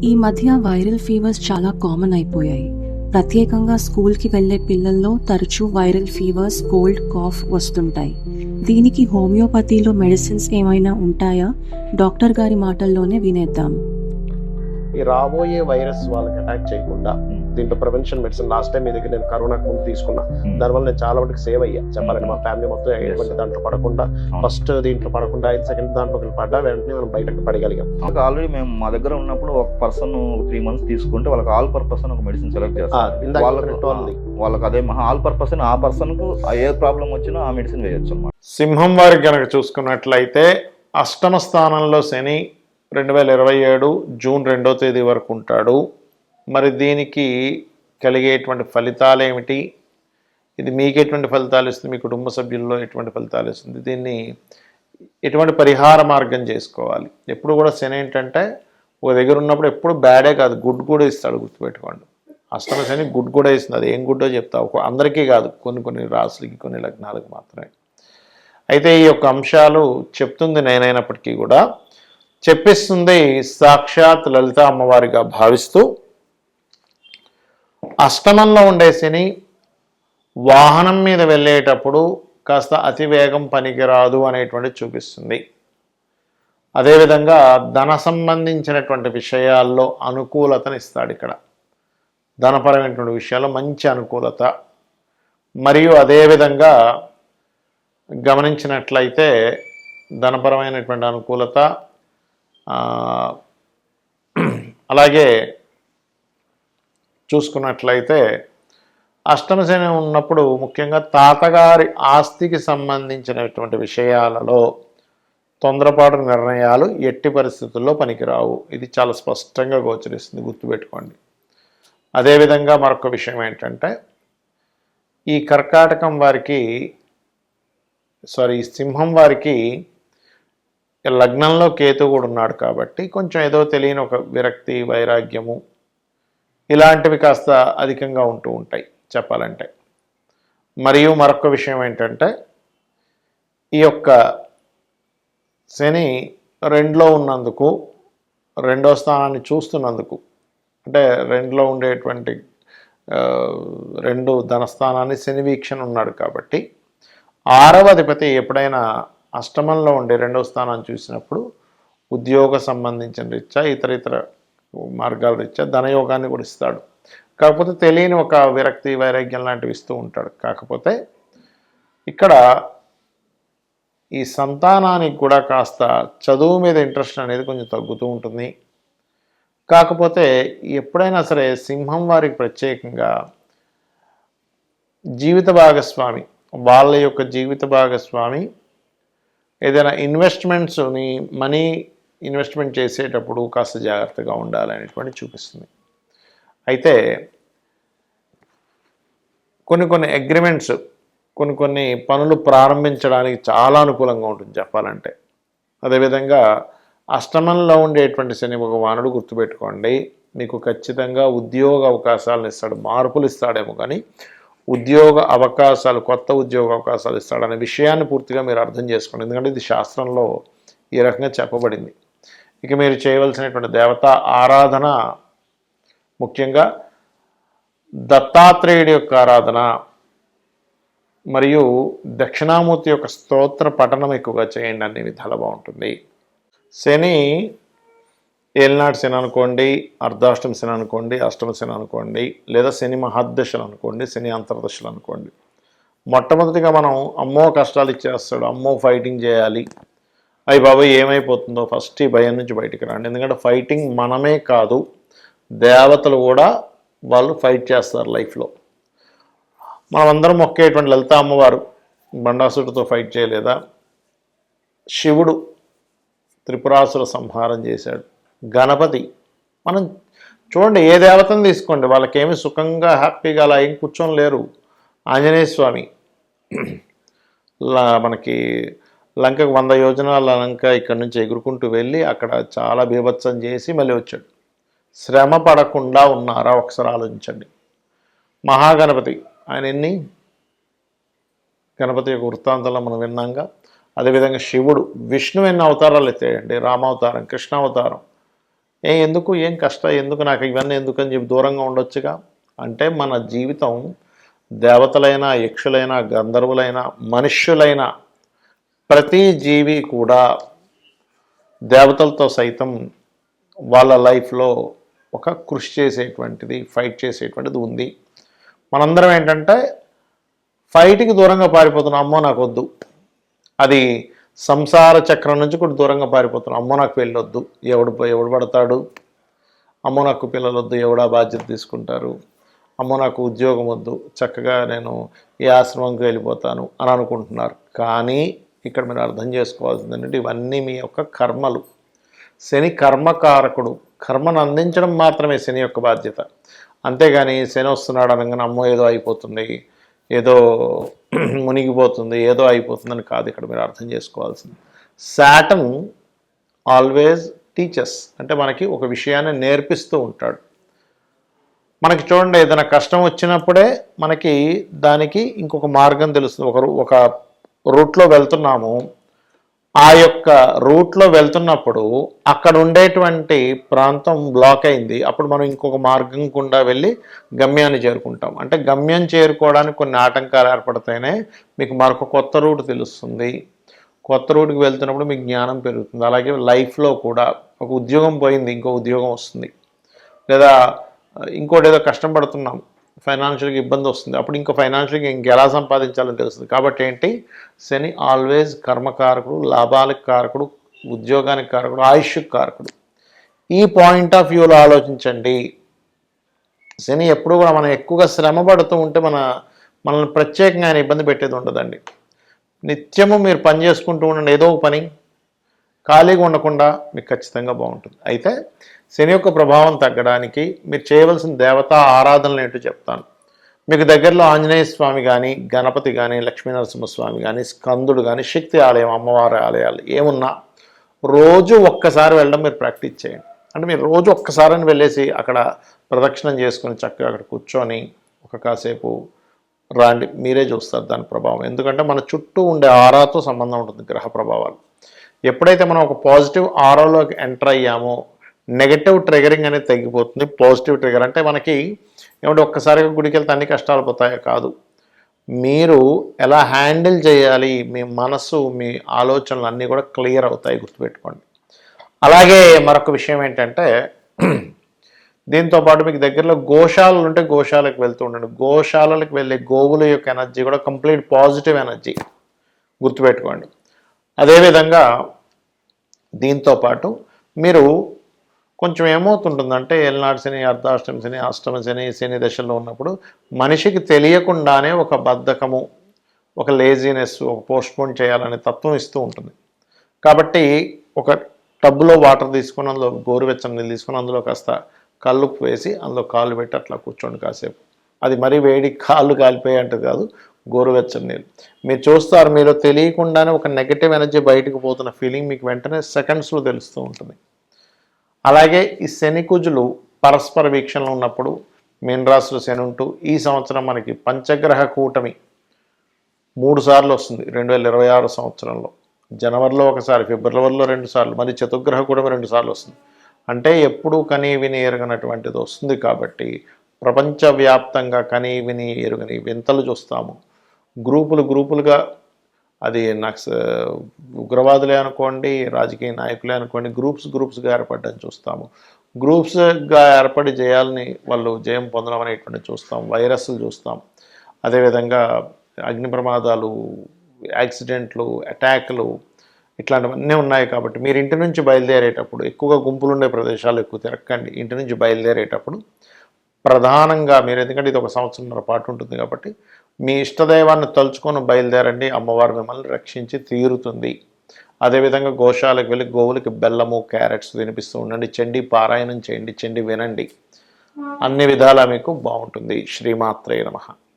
ఈ మధ్య viral fevers చాలా కామన్ అయిపోయాయి. ప్రత్యేకంగా స్కూల్కి వెళ్లే పిల్లల్లో తరచూ వైరల్ ఫీవర్స్, కోల్డ్, కాఫ్ వస్తుంటాయి. దీనికి హోమియోపతిలో మెడిసిన్స్ ఏమైనా ఉంటాయా? డాక్టర్ గారి మాటల్లోనే వినేద్దాం. ఈ రాబోయే వైరస్ వాళ్ళకి అటాక్ చేయకుండా దీంట్లో ప్రివెన్షన్ మెడిసిన్ లాస్ట్ టైం మీ దగ్గర నేను కరోనాకు ముందు తీసుకున్నా. దానివల్ల నేను చాలా వరకు సేవ్ అయ్యా చెప్పాలంటే. మా ఫ్యామిలీ మొత్తం ఎటువంటి దాంట్లో పడకుండా, ఫస్ట్ దీంట్లో పడకుండా సెకండ్ దాంట్లోకి పడ్డా వెంటనే మనం బయటకు పడగలిగాం. ఆల్రెడీ మేము మా దగ్గర ఉన్నప్పుడు ఒక పర్సన్ 3 months తీసుకుంటే వాళ్ళకి ఆల్ పర్పస్ అని ఒక మెడిసిన్ సెలెక్ట్ చేస్తాం. వాళ్ళకి అదే ఆల్ పర్పస్ ఆ పర్సన్ కు ఏ ప్రాబ్లం వచ్చినా ఆ మెడిసిన్ వేయొచ్చు అన్నమాట. సింహం వారికి కనుక చూసుకున్నట్లయితే అష్టమ స్థానంలో శని 2027 జూన్ 2వ తేదీ వరకు ఉంటాడు. మరి దీనికి కలిగేటువంటి ఫలితాలు ఏమిటి? ఇది మీకు ఎటువంటి ఫలితాలు ఇస్తుంది? మీ కుటుంబ సభ్యుల్లో ఎటువంటి ఫలితాలు ఇస్తుంది? దీన్ని ఎటువంటి పరిహార మార్గం చేసుకోవాలి? ఎప్పుడు కూడా శని ఏంటంటే ఒక దగ్గర ఉన్నప్పుడు ఎప్పుడు బ్యాడే కాదు, గుడ్ కూడా ఇస్తాడు, గుర్తుపెట్టుకోండి. అష్టమ శని గుడ్ కూడా ఇస్తుంది. అది ఏం గుడ్డో చెప్తా, అందరికీ కాదు, కొన్ని రాసులకి, కొన్ని లగ్నాలకు మాత్రమే. అయితే ఈ యొక్క అంశాలు చెప్తుంది నేనైనప్పటికీ కూడా చెప్పిస్తుంది సాక్షాత్ లలిత అమ్మవారిగా భావిస్తూ, అష్టమంలో ఉండే శని వాహనం మీద వెళ్ళేటప్పుడు కాస్త అతివేగం పనికిరాదు అనేటువంటి చూపిస్తుంది. అదేవిధంగా ధన సంబంధించినటువంటి విషయాల్లో అనుకూలతను ఇస్తాడు. ఇక్కడ ధనపరమైనటువంటి విషయాల్లో మంచి అనుకూలత, మరియు అదేవిధంగా గమనించినట్లయితే ధనపరమైనటువంటి అనుకూలత, అలాగే చూసుకున్నట్లయితే అష్టమ శని ఉన్నప్పుడు ముఖ్యంగా తాతగారి ఆస్తికి సంబంధించినటువంటి విషయాలలో తొందరపాటు నిర్ణయాలు ఎట్టి పరిస్థితుల్లో పనికిరావు. ఇది చాలా స్పష్టంగా గోచరిస్తుంది, గుర్తుపెట్టుకోండి. అదేవిధంగా మరొక విషయం ఏంటంటే, ఈ కర్కాటకం వారికి సింహం వారికి లగ్నంలో కేతు కూడా ఉన్నాడు కాబట్టి కొంచెం ఏదో తెలియని ఒక విరక్తి, వైరాగ్యము ఇలాంటివి కాస్త అధికంగా ఉంటూ ఉంటాయి చెప్పాలంటే. మరియు మరొక విషయం ఏంటంటే, ఈ యొక్క శని 2లో ఉన్నందుకు, 2వ స్థానాన్ని చూస్తున్నందుకు, అంటే 2లో ఉండేటువంటి 2 ధనస్థానాన్ని శని వీక్షణ ఉన్నాడు కాబట్టి 6వ అధిపతి ఎప్పుడైనా అష్టమంలో ఉండే 2వ స్థానాన్ని చూసినప్పుడు ఉద్యోగ సంబంధించిన రీత్యా, ఇతర మార్గాల రీత్యా ధనయోగాన్ని కూడా ఇస్తాడు. కాకపోతే తెలియని ఒక విరక్తి, వైరాగ్యం లాంటివి ఇస్తూ ఉంటాడు. కాకపోతే ఇక్కడ ఈ సంతానానికి కూడా కాస్త చదువు మీద ఇంట్రెస్ట్ అనేది కొంచెం తగ్గుతూ ఉంటుంది. కాకపోతే ఎప్పుడైనా సరే సింహం వారికి ప్రత్యేకంగా జీవిత భాగస్వామి, వాళ్ళ యొక్క జీవిత భాగస్వామి ఏదైనా ఇన్వెస్ట్మెంట్స్ని, మనీ ఇన్వెస్ట్మెంట్ చేసేటప్పుడు కాస్త జాగ్రత్తగా ఉండాలనేటువంటి చూపిస్తుంది. అయితే కొన్ని అగ్రిమెంట్స్, కొన్ని పనులు ప్రారంభించడానికి చాలా అనుకూలంగా ఉంటుంది చెప్పాలంటే. అదేవిధంగా అష్టమంలో ఉండేటువంటి శని భగవానుడు గుర్తుపెట్టుకోండి, మీకు ఖచ్చితంగా ఉద్యోగ అవకాశాలను ఇస్తాడు. మార్పులు ఇస్తాడేమో కానీ ఉద్యోగ అవకాశాలు, కొత్త ఉద్యోగ అవకాశాలు ఇస్తాడనే విషయాన్ని పూర్తిగా మీరు అర్థం చేసుకోండి. ఎందుకంటే ఇది శాస్త్రంలో ఈ రకంగా చెప్పబడింది. ఇక మీరు చేయవలసినటువంటి దేవతా ఆరాధన ముఖ్యంగా దత్తాత్రేయుడి యొక్క ఆరాధన, మరియు దక్షిణామూర్తి యొక్క స్తోత్ర పఠనం ఎక్కువగా చేయండి. అన్ని విధాలు బాగుంటుంది. శని ఏలినాటి శని అనుకోండి, అర్ధాష్టమ శని అనుకోండి, అష్టమ శని అనుకోండి, లేదా శని మహాదశలు అనుకోండి, శని అంతర్దశలు అనుకోండి. మొట్టమొదటిగా మనం అమ్మో కష్టాలు ఇచ్చేస్తాడు, అమ్మో ఫైటింగ్ చేయాలి, అయ్యి బాబాయ్ ఏమైపోతుందో, ఫస్ట్ ఈ భయం నుంచి బయటికి రండి. ఎందుకంటే ఫైటింగ్ మనమే కాదు, దేవతలు కూడా వాళ్ళు ఫైట్ చేస్తారు లైఫ్లో. మనమందరం మొక్కేటువంటి లలిత అమ్మవారు బండాసుడితో ఫైట్ చేయలేదా? శివుడు త్రిపురాసుర సంహారం చేశాడు. గణపతి, మనం చూడండి, ఏ దేవతను తీసుకోండి, వాళ్ళకేమి సుఖంగా హ్యాపీగా అలా ఏం కూర్చొని లేరు. ఆంజనేయ స్వామి మనకి లంకకు 100 యోజనాల లంక ఇక్కడి నుంచి ఎగురుకుంటూ వెళ్ళి అక్కడ చాలా బీభత్సం చేసి మళ్ళీ వచ్చాడు. శ్రమ పడకుండా ఉన్నారా ఒకసారి ఆలోచించండి. మహాగణపతి, ఆయన గణపతి యొక్క వృత్తాంతంలో మనం విన్నాంగా. అదేవిధంగా శివుడు, విష్ణు ఎన్ని అవతారాలు ఎత్తాయండి, రామావతారం, కృష్ణావతారం, ఎందుకు ఏం కష్టం, ఎందుకు నాకు ఇవన్నీ ఎందుకు అని చెప్పి దూరంగా ఉండొచ్చుగా. అంటే మన జీవితం దేవతలైనా, యక్షులైనా, గంధర్వులైనా, మనుష్యులైనా ప్రతి జీవి కూడా దేవతలతో సైతం వాళ్ళ లైఫ్లో ఒక కృషి చేసేటువంటిది, ఫైట్ చేసేటువంటిది ఉంది. మనందరం ఏంటంటే ఫైట్కి దూరంగా పారిపోతున్నాం. అమ్మో నాకు వద్దు, అది సంసార చక్రం నుంచి కూడా దూరంగా పారిపోతున్నాం. అమ్మో నాకు పెళ్ళొద్దు, ఎవడు పడతాడు, అమ్మో నాకు పిల్లలు వద్దు, ఎవడా బాధ్యత తీసుకుంటారు, అమ్మో నాకు ఉద్యోగం వద్దు, చక్కగా నేను ఈ ఆశ్రమంకి వెళ్ళిపోతాను అని అనుకుంటున్నారు. కానీ ఇక్కడ మీరు అర్థం చేసుకోవాల్సింది ఏంటంటే ఇవన్నీ మీ యొక్క కర్మలు. శని కర్మకారకుడు, కర్మను అందించడం మాత్రమే శని యొక్క బాధ్యత. అంతేగాని శని వస్తున్నాడు అనగానే అమ్మో ఏదో అయిపోతుంది, ఏదో మునిగిపోతుంది, ఏదో అయిపోతుందని కాదు ఇక్కడ మీరు అర్థం చేసుకోవాల్సింది. శాటర్న్ ఆల్వేజ్ టీచర్స్, అంటే మనకి ఒక విషయాన్ని నేర్పిస్తూ ఉంటాడు. మనకి చూడండి, ఏదైనా కష్టం వచ్చినప్పుడే మనకి దానికి ఇంకొక మార్గం తెలుస్తుంది. ఒక రూట్లో వెళ్తున్నాము, ఆ యొక్క రూట్లో వెళ్తున్నప్పుడు అక్కడ ఉండేటువంటి ప్రాంతం బ్లాక్ అయింది, అప్పుడు మనం ఇంకొక మార్గం గుండా వెళ్ళి గమ్యాన్ని చేరుకుంటాం. అంటే గమ్యం చేరుకోవడానికి కొన్ని ఆటంకాలు ఏర్పడితేనే మీకు మరొక కొత్త రూట్ తెలుస్తుంది. కొత్త రూట్కి వెళ్తున్నప్పుడు మీకు జ్ఞానం పెరుగుతుంది. అలాగే లైఫ్లో కూడా ఒక ఉద్యోగం పోయింది, ఇంకో ఉద్యోగం వస్తుంది, లేదా ఇంకోటి ఏదో కష్టం పడుతున్నాం, ఫైనాన్షియల్గా ఇబ్బంది వస్తుంది, అప్పుడు ఇంకో ఫైనాన్షియల్గా ఇంకెలా సంపాదించాలని తెలుస్తుంది. కాబట్టి ఏంటి, శని ఆల్వేజ్ కర్మకారకుడు, లాభాలకు కారకుడు, ఉద్యోగానికి కారకుడు, ఆయుష్కి కారకుడు. ఈ పాయింట్ ఆఫ్ వ్యూలో ఆలోచించండి. శని ఎప్పుడు కూడా మనం ఎక్కువగా శ్రమ పడుతూ ఉంటే మనల్ని ప్రత్యేకంగా ఆయన ఇబ్బంది పెట్టేది ఉండదండి. నిత్యము మీరు పని చేసుకుంటూ ఉండండి, ఏదో ఒక పని, ఖాళీగా ఉండకుండా మీకు ఖచ్చితంగా బాగుంటుంది. అయితే శని యొక్క ప్రభావం తగ్గడానికి మీరు చేయవలసిన దేవతా ఆరాధనలు ఏంటో చెప్తాను. మీకు దగ్గరలో ఆంజనేయ స్వామి కానీ, గణపతి కానీ, లక్ష్మీనరసింహస్వామి కానీ, స్కందుడు కానీ, శక్తి ఆలయం, అమ్మవారి ఆలయాలు ఏమున్నా రోజు ఒక్కసారి వెళ్ళడం మీరు ప్రాక్టీస్ చేయండి. అంటే మీరు రోజు ఒక్కసారిని వెళ్ళేసి అక్కడ ప్రదక్షిణం చేసుకొని చక్కగా అక్కడ కూర్చొని ఒక కాసేపు రాండి, మీరే చూస్తారు దాని ప్రభావం. ఎందుకంటే మన చుట్టూ ఉండే ఆరాతో సంబంధం ఉంటుంది గ్రహ ప్రభావాలు. ఎప్పుడైతే మనం ఒక పాజిటివ్ ఆరాలోకి ఎంటర్ అయ్యామో నెగటివ్ ట్రిగరింగ్ అనేది తగ్గిపోతుంది. పాజిటివ్ ట్రిగర్ అంటే మనకి ఏమంటే ఒక్కసారిగా గుడికి వెళ్తే అన్ని కష్టాలు పోతాయో కాదు, మీరు ఎలా హ్యాండిల్ చేయాలి, మీ మనసు, మీ ఆలోచనలు అన్నీ కూడా క్లియర్ అవుతాయి, గుర్తుపెట్టుకోండి. అలాగే మరొక విషయం ఏంటంటే దీంతోపాటు మీకు దగ్గరలో గోశాలలు ఉంటే గోశాలకు వెళ్తూ ఉండండి. గోశాలలకు వెళ్ళే గోవుల యొక్క ఎనర్జీ కూడా కంప్లీట్ పాజిటివ్ ఎనర్జీ, గుర్తుపెట్టుకోండి. అదేవిధంగా దీంతోపాటు మీరు కొంచెం ఏమవుతుంటుందంటే ఏలినాడు శని, అర్ధాష్టమి శని, అష్టమ శని, శని దశలో ఉన్నప్పుడు మనిషికి తెలియకుండానే ఒక బద్ధకము, ఒక లేజినెస్, ఒక పోస్ట్పోన్ చేయాలనే తత్వం ఇస్తూ ఉంటుంది. కాబట్టి ఒక టబ్లో వాటర్ తీసుకొని అందులో గోరువెచ్చని నీళ్ళు తీసుకొని అందులో కాస్త కల్లుప్పు వేసి అందులో కాళ్ళు పెట్టి అట్లా కూర్చోండి కాసేపు. అది మరీ వేడి కాళ్ళు కాలిపోయే అంటే కాదు, గోరువెచ్చని నీళ్ళు. మీరు చూస్తారు, మీరు తెలియకుండానే ఒక నెగటివ్ ఎనర్జీ బయటకు పోతున్న ఫీలింగ్ మీకు వెంటనే సెకండ్స్లో తెలుస్తూ ఉంటుంది. అలాగే ఈ శని కుజులు పరస్పర వీక్షణలో ఉన్నప్పుడు మీనరాశిలో శని ఉంటూ ఈ సంవత్సరం మనకి పంచగ్రహ కూటమి 3 సార్లు వస్తుంది 2026 సంవత్సరంలో. జనవరిలో ఒకసారి, ఫిబ్రవరిలో 2 సార్లు, మరి చతుర్గ్రహ కూటమి 2 సార్లు వస్తుంది. అంటే ఎప్పుడూ కనీ విని ఎరగనటువంటిది వస్తుంది. కాబట్టి ప్రపంచవ్యాప్తంగా కనీ విని ఎరుగని వింతలు చూస్తాము. గ్రూపులుగా, అది ఉగ్రవాదులే అనుకోండి, రాజకీయ నాయకులే అనుకోండి, గ్రూప్స్గా ఏర్పడడం చూస్తాము. గ్రూప్స్గా ఏర్పడి జయాలని వాళ్ళు జయం పొందడం అనేటువంటి చూస్తాం. వైరస్లు చూస్తాం. అదేవిధంగా అగ్ని ప్రమాదాలు, యాక్సిడెంట్లు, అటాక్లు, ఇట్లాంటివన్నీ ఉన్నాయి. కాబట్టి మీరు ఇంటి నుంచి బయలుదేరేటప్పుడు ఎక్కువగా గుంపులు ఉండే ప్రదేశాలు ఎక్కువ తిరక్కండి. ఇంటి నుంచి బయలుదేరేటప్పుడు ప్రధానంగా మీరు, ఎందుకంటే ఇది 1 సంవత్సరంన్నర పాటు ఉంటుంది కాబట్టి మీ ఇష్టదైవాన్ని తలుచుకొని బయలుదేరండి. అమ్మవారు మిమ్మల్ని రక్షించి తీరుతుంది. అదేవిధంగా గోశాలకు వెళ్ళి గోవులకి బెల్లము, క్యారెట్స్ తినిపిస్తూ ఉండండి. చండీ పారాయణం చేయండి, చండీ వినండి. అన్ని విధాలా మీకు బాగుంటుంది. శ్రీమాత్రే నమః.